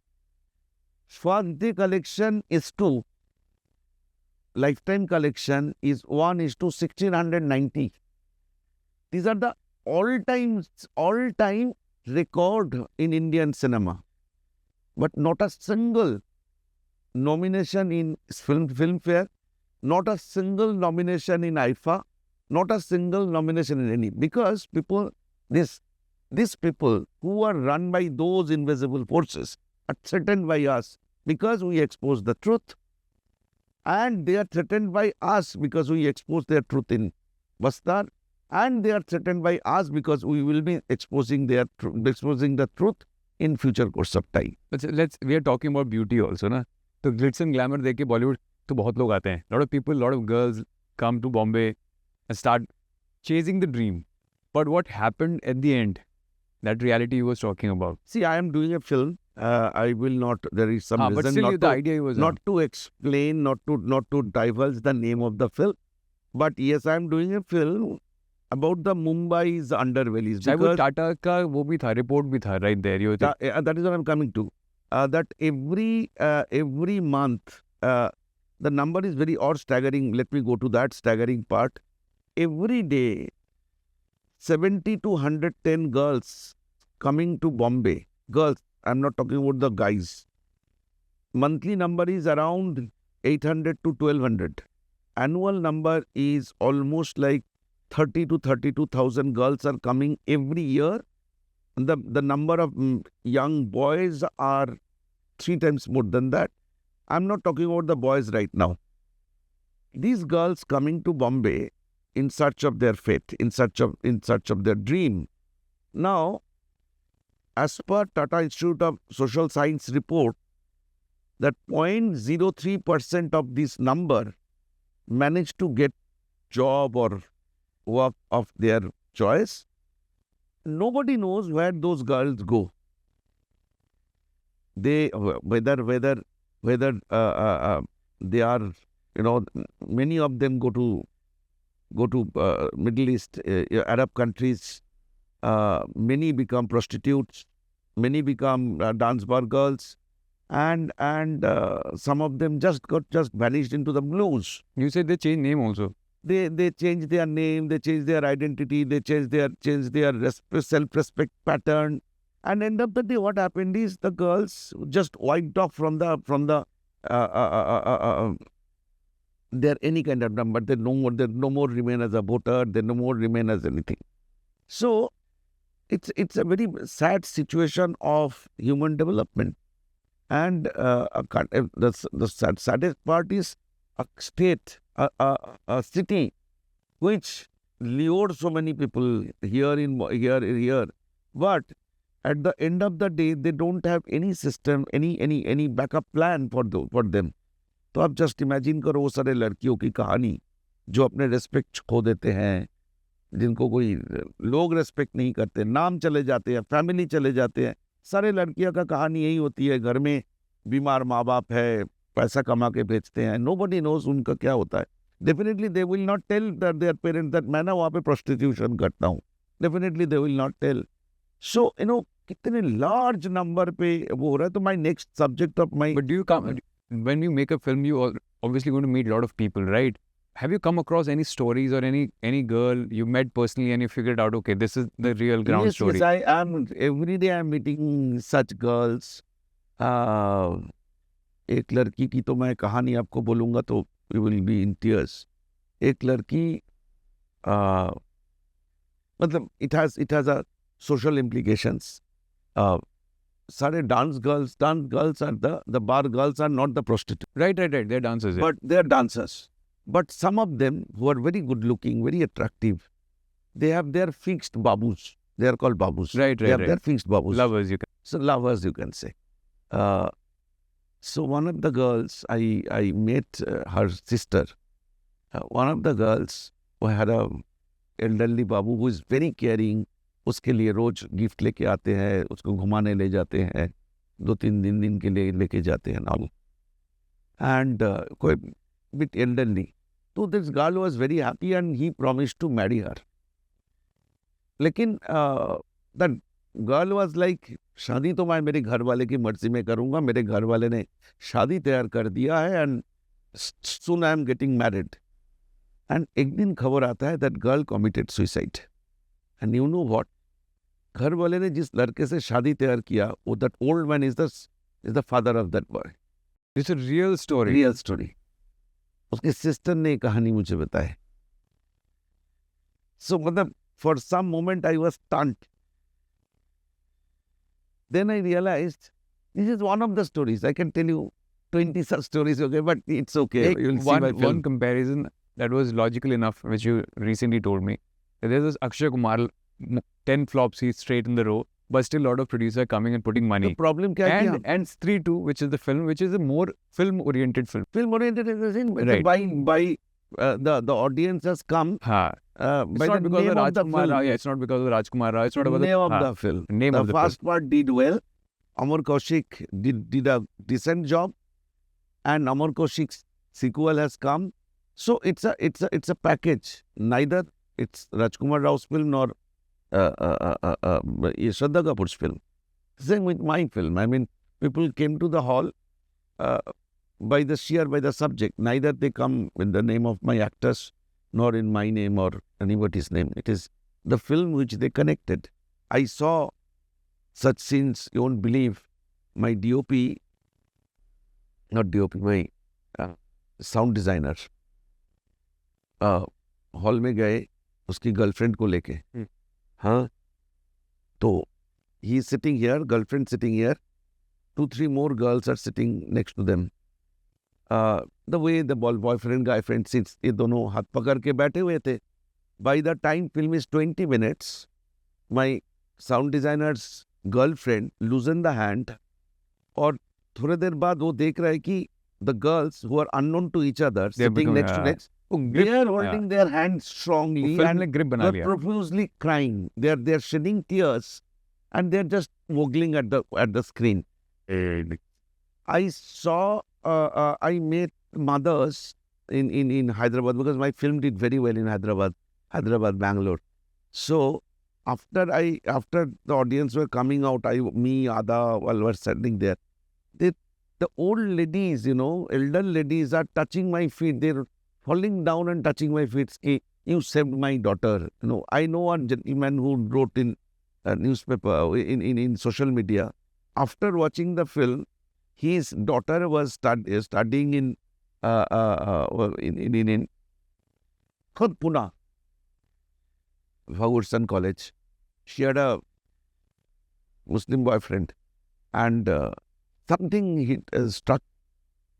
First day collection is 2. Lifetime collection is 1:1690. These are the all-time record in Indian cinema. But not a single nomination in Filmfare, not a single nomination in IFA, not a single nomination in any. Because people, these people who are run by those invisible forces are threatened by us because we expose the truth. And they are threatened by us because we expose their truth in Bastar. And they are threatened by us because we will be exposing the truth in future course of time. But we are talking about beauty also, na? तो glitz and glamour देख के बॉलीवुड तो बहुत लोग आते हैं. Lot of people, lot of girls come to Bombay and start chasing the dream. But what happened at the end? That reality you was talking about. See, I am doing a film. I will not. There is some reason but still not the to, idea was not to explain, not to divulge the name of the film. But yes, I am doing a film about the Mumbai's underbellies. शायद वो टाटा का वो भी था, report भी था, right there. You that is what I am coming to. That every month, the number is very odd, staggering. Let me go to that staggering part. Every day, 70 to 110 girls coming to Bombay. Girls, I'm not talking about the guys. Monthly number is around 800 to 1200. Annual number is almost like 30 to 32,000 girls are coming every year. The number of young boys are 3 times more than that. I'm not talking about the boys right now. These girls coming to Bombay in search of their fate, in search of their dream. Now, as per Tata Institute of Social Science report, that 0.03% of this number manage to get job or work of their choice. Nobody knows where those girls go. They whether they are, many of them go to Middle East, Arab countries. Many become prostitutes. Many become dance bar girls, and some of them just vanished into the blues. You said they change name also. They change their name, they change their identity, they change their self-respect pattern, and end of the day, what happened is the girls just wiped off from the their any kind of number. They no more remain as a voter. They no more remain as anything. So it's a very sad situation of human development, and the saddest part is a state, a city which lured so many people here, but at the end of the day, they don't have any system, any backup plan for them. तो आप just imagine करो वो सारे लड़कियों की कहानी जो अपने रेस्पेक्ट खो देते हैं, जिनको कोई लोग रेस्पेक्ट नहीं करते, नाम चले जाते हैं, फैमिली चले जाते हैं. सारे लड़कियों का कहानी यही होती है. घर में बीमार माँ बाप है, पैसा कमा के भेजते हैं. नोबडी नोज उनका क्या होता है. Definitely they will not tell their parents that मैं ना वहाँ पे प्रोस्टिट्यूशन करता हूँ. Definitely they will not tell. So कितने लार्ज नंबर पे वो हो रहा है. तो my next subject of my. But do you come when you make a film, you are obviously going to meet a lot of people, right? Have you come across any stories or any girl you met personally and you figured out, okay, this is the real ground story? Yes, I am. Every day I am meeting such girls. एक लड़की की तो मैं कहानी आपको बोलूँगा तो you will be in tears. एक लड़की मतलब it has a social implications. सारे dance girls are the bar girls are not the prostitutes. Right. They're dancers. Yeah. But they are dancers. But some of them who are very good looking, very attractive, they have their fixed babus. They are called babus. Right. They have their fixed babus. Lovers, you can. So lovers, you can say. So one of the girls, I met her sister. One of the girls who had a elderly babu who is very caring. उसके लिए रोज gift लेके आते हैं, उसको घुमाने ले जाते हैं, 2-3 दिन के लिए लेके जाते हैं नाल. And कोई bit elderly. So this girl was very happy and he promised to marry her. लेकिन that girl was like, शादी तो मैं मेरे घर वाले की मर्जी में करूँगा. मेरे घर वाले ने शादी तैयार कर दिया है and soon I am getting married. And एक दिन खबर आता है that girl committed suicide. And you know what? घर वाले ने जिस लड़के से शादी तैयार किया, वो that old man is the father of that boy. It's a real story. Real story. उसकी सिस्टर ने कहानी मुझे बताई. So मतलब for some moment I was stunned. Then I realized this is one of the stories. I can tell you 20 such stories, okay, but it's okay. You'll see my film. One comparison that was logical enough, which you recently told me. There's this Akshay Kumar, 10 flops he's straight in the row, but still a lot of producers are coming and putting money. The problem क्या है कि and Stree 2, which is the film, which is a more film-oriented film. Film-oriented is in Right. by the audience has come Haan. by It's not the because name of of the Rajkumar film. Rao. Yeah, it's not because of Rajkumar Rao. It's not about name of haan, the film. name The of the film. first part did well. Amar Kaushik did a decent job, and Amar Kaushik's sequel has come. So it's a package. Neither it's Rajkumar Rao's film nor Shraddha Kapoor's film. Same with my film. I mean, people came to the hall by the subject. Neither they come in the name of my actors, nor in my name or anybody's name. It is the film which they connected. I saw such scenes, you won't believe. My DOP, not DOP, my sound designer, hall में गए उसकी girlfriend को लेके. हाँ, तो he is sitting here, girlfriend sitting here, 2-3 more girls are sitting next to them. The way the boyfriend girlfriend sits, ये दोनों हाथ पकड़ के बैठे हुए थे. By the time film is 20 minutes, my sound designer's girlfriend loosened the hand और थोड़े देर बाद वो देख रहा है कि the girls who are unknown to each other They have sitting become, next to yeah. next, वो they grip, are holding their hands strongly film and ने grip बना they're लिया. profusely crying. They're shedding tears and they're just ogling at the screen. I saw I met mothers in Hyderabad because my film did very well in Hyderabad, Bangalore. So after the audience were coming out, me, Ada, all were standing there. The old ladies, elder ladies are touching my feet. They're falling down and touching my feet. Hey, you saved my daughter. I know one gentleman who wrote in a newspaper, in social media. After watching the film, his daughter was studying in Pune, Ferguson College. She had a Muslim boyfriend, and something struck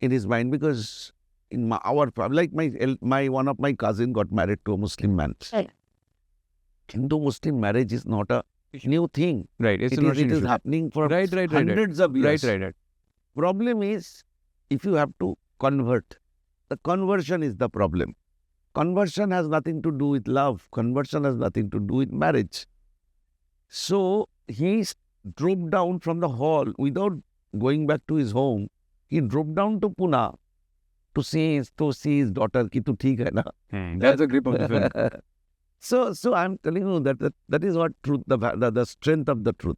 in his mind because in our family, like my one of my cousin got married to a Muslim man. Hindu-Muslim marriage is not a new thing. Right, it's It not is, an it is issue. happening for Right. hundreds of years. Right. Problem is, if you have to convert, the conversion is the problem. Conversion has nothing to do with love. Conversion has nothing to do with marriage. So he drove down from the hall without going back to his home. He drove down to Pune to see his daughter. Ki tu theek hai na? That's the grip of the film. So I'm telling you that is what truth, the strength of the truth.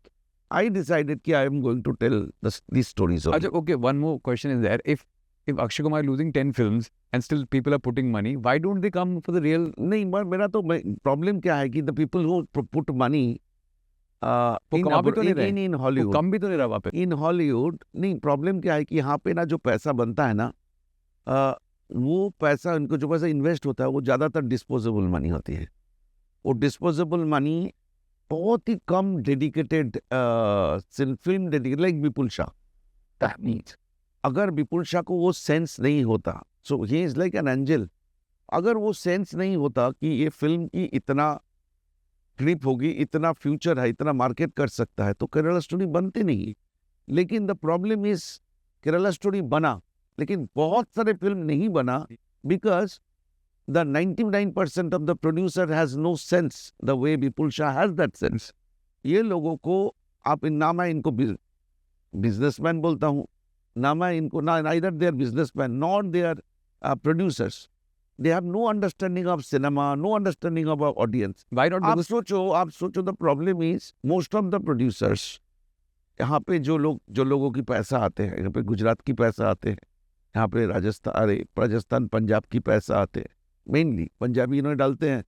I decided that I am going to tell these stories. Only. Achha, okay, one more question is there. If Akshay Kumar is losing 10 films and still people are putting money, why don't they come for the real? नहीं, मेरा तो problem क्या है कि the people who put money in Hollywood, कम भी तो नहीं रहा वहाँ पे. in Hollywood, नहीं, problem क्या है कि यहाँ पे ना जो पैसा बनता है ना, वो पैसा, उनको जो पैसा इन्वेस्ट होता है वो ज़्यादातर डिस्पोजेबल मनी होती है. वो डिस्पोजेबल मनी बहुत ही कम dedicated film dedicated, like Vipul Shah. अगर विपुल शाह को वो सेंस नहीं होता, so he is like an angel. अगर वो सेंस नहीं होता कि ये फिल्म की इतना ग्रिप होगी, इतना फ्यूचर है, इतना मार्केट कर सकता है, तो केरला स्टोरी बनती नहीं. लेकिन the problem is Kerala story बना, लेकिन बहुत सारे फिल्म नहीं बना because the 99% of the producer has no sense the way Vipul Shah has that sense. ये लोगों को आप ना मैं इनको बिजनेसमैन बोलता हूँ, ना मैं इनको neither they are businessmen nor they are producers. They have no understanding of cinema, no understanding of our audience. Why not? आप सोचो the problem is most of the producers, यहाँ पे जो लोगों की पैसा आते हैं, यहाँ पे गुजरात की पैसा आते हैं, यहाँ पे राजस्थान पंजाब की पैसा आते हैं. मेनली पंजाबी इन्होंने डालते हैं,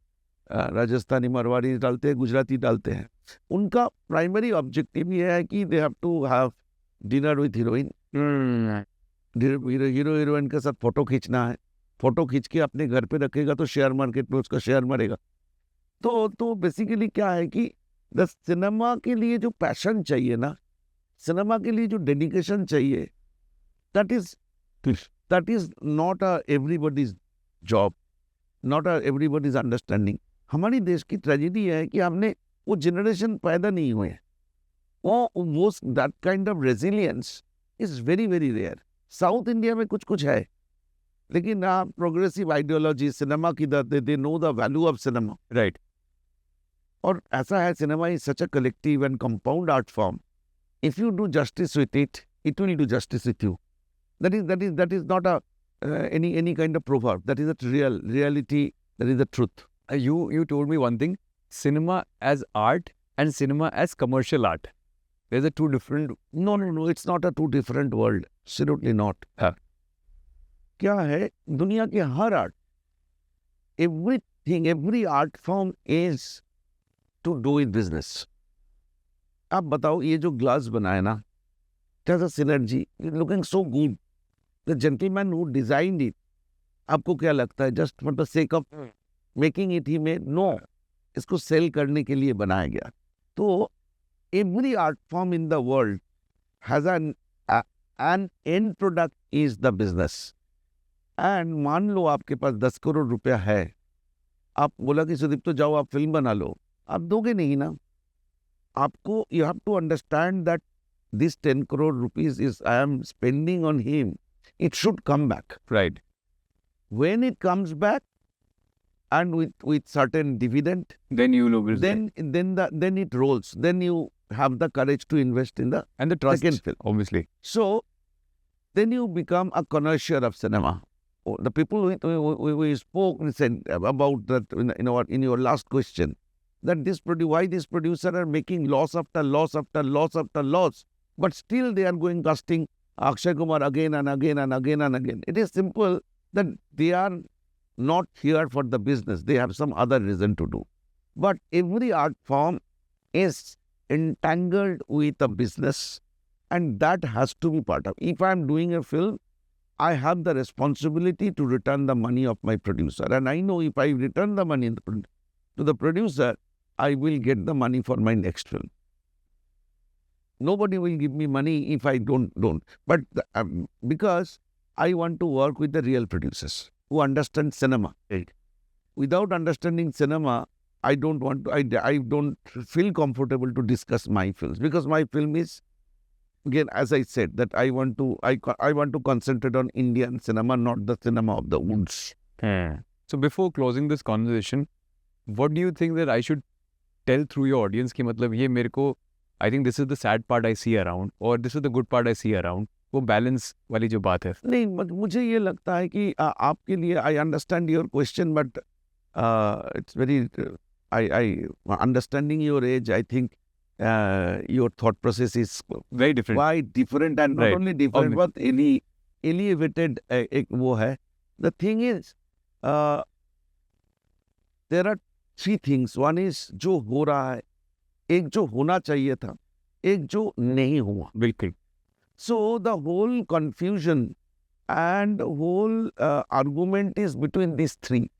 राजस्थानी मरवाड़ी डालते हैं, गुजराती डालते हैं. उनका प्राइमरी ऑब्जेक्टिव ये है कि they have to have dinner with heroine. Hero heroine के साथ फोटो खींचना है. फोटो खींच के अपने घर पे रखेगा तो शेयर मार्केट में उसका शेयर मरेगा. तो बेसिकली क्या है कि द सिनेमा के लिए जो पैशन चाहिए ना, सिनेमा के लिए जो डेडिकेशन चाहिए, that is not everybody's job, not everybody's understanding. हमारी देश की ट्रेजेडी है कि हमने वो जनरेशन पैदा नहीं हुए. वो that kind of resilience is very very rare. South India में कुछ है, लेकिन प्रोग्रेसिव आइडियोलॉजी सिनेमा की they know the value of cinema. Right. और ऐसा है, cinema is such a collective and compound art form. If you do justice with it will do justice with you. That is not any kind of proverb. That is a reality. That is the truth. You told me one thing: cinema as art and cinema as commercial art. There's a two different. No. It's not a two different world. Absolutely not. क्या है, दुनिया के हर art, every art form is to do with business. आप बताओ, ये जो glass बनाया ना, there's a synergy. Looking so good. The gentleman who designed it, आपको क्या लगता है, just for the sake of making it he made? No, इसको सेल करने के लिए बनाया गया. तो every art form in the world has an end product is the business. And मान लो आपके पास 10 करोड़ रुपया है, आप बोला कि सुदीप तो जाओ आप फिल्म बना लो, आप दोगे नहीं ना. आपको you have to understand that this 10 crore rupees is I am spending on him, it should come back. Right. When it comes back and with certain dividend, Then you will then it rolls. Then you have the courage to invest in the and the trust, second film. obviously. So then you become a connoisseur of cinema. The people we spoke about that in your last question, that why this producer are making loss after loss after loss after loss, but still they are going casting Akshay Kumar again and again and again and again. It is simple that they are not here for the business. They have some other reason to do. But every art form is entangled with a business, and that has to be part of. If I am doing a film, I have the responsibility to return the money of my producer. And I know if I return the money to the producer, I will get the money for my next film. Nobody will give me money if I don't. But because I want to work with the real producers who understand cinema. Right. Without understanding cinema, I don't want to, I don't feel comfortable to discuss my films, because my film is, again, as I said, that I want to concentrate on Indian cinema, not the cinema of the woods. So before closing this conversation, what do you think that I should tell through your audience कि मतलब ये मेरे को, I think this is the sad part I see around, or this is the good part I see around, वो balance वाली जो बात है. नहीं, मुझे ये लगता है कि आपके लिए, I understand your question, but it's very, I understanding your age, I think your thought process is Very different. quite different, and not Right. only different, but elevated एक वो है. The thing is, there are three things. One is जो हो रहा है, एक जो होना चाहिए था, एक जो नहीं हुआ. बिल्कुल. So the whole confusion and whole argument is between these three.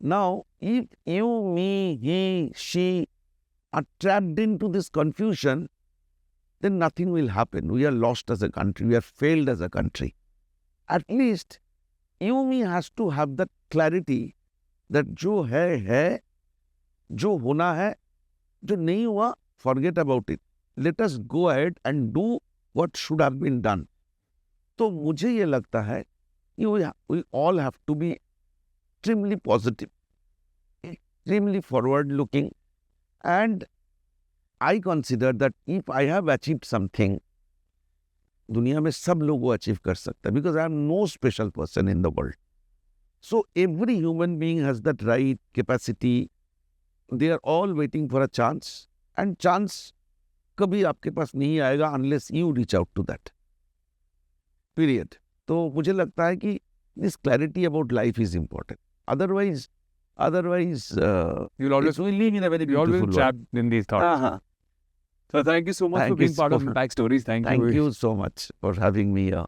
Now, if you, me, he, she are trapped into this confusion, then nothing will happen. We are lost as a country. We are failed as a country. At least, you, me has to have that clarity that जो है, जो होना है, जो नहीं हुआ, forget about it. Let us go ahead and do what should have been done. तो मुझे ये लगता है कि we all have to be extremely positive, extremely forward-looking, and I consider that if I have achieved something, दुनिया में सब लोग वो अचीव कर सकता है, because I am no special person in the world. So every human being has that right, capacity. They are all waiting for a chance, and chance कभी आपके पास नहीं आएगा unless you reach out to that. Period. तो मुझे लगता है कि this clarity about life is important. Otherwise, You'll always, we live in a very you're beautiful always world. trapped in these thoughts. So thank you so much Thank for you being part so of much. Impact Stories. Thank Thank you. you so much for having me here.